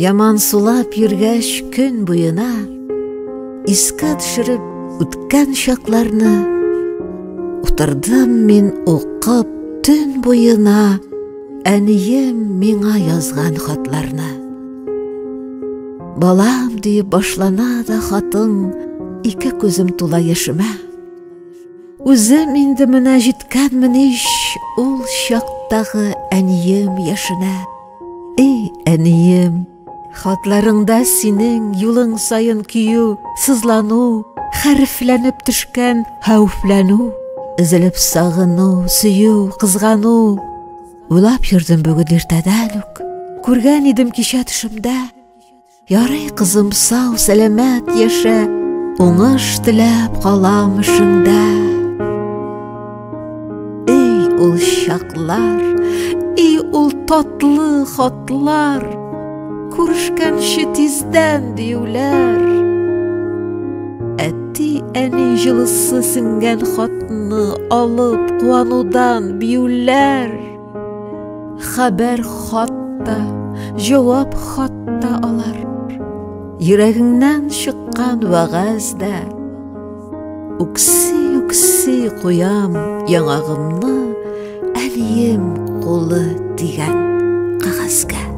Яман сулап йөргәч көн буена, искә төшереп үткән чакларны, утырдым мин укып төн буена әнием миңа язган хатларны. Балам дип башлана да хатын, ике күзем тула яшемә. Үзем инде менә җиткәнмен ич ул чактагы әнием яшенә. Эй, әнием, хатларыңда синең юлың сайын кию, сызлану, хәрефләнеп төшкән хәүфләнү, өзелеп сагыну, сөю, кызгану. Уйлап йөрдем бүген иртәдән үк, күргән идем кичә төшемдә. Ярый кызым, сау, сәламәт яшә, уңыш теләп калам эшеңдә. Эй, ул чаклар, эй, ул татлы хатлар, күрешкәнче тиздән диюләр. Әти, әни җылысы сеңгән хатны алып куанудан биюләр. Хәбәр хатта, җавап хатта алар. Йөрәгеңнән чыккан вәгазьдә үкси куям яңагымны әнием кулы тигән кагазга.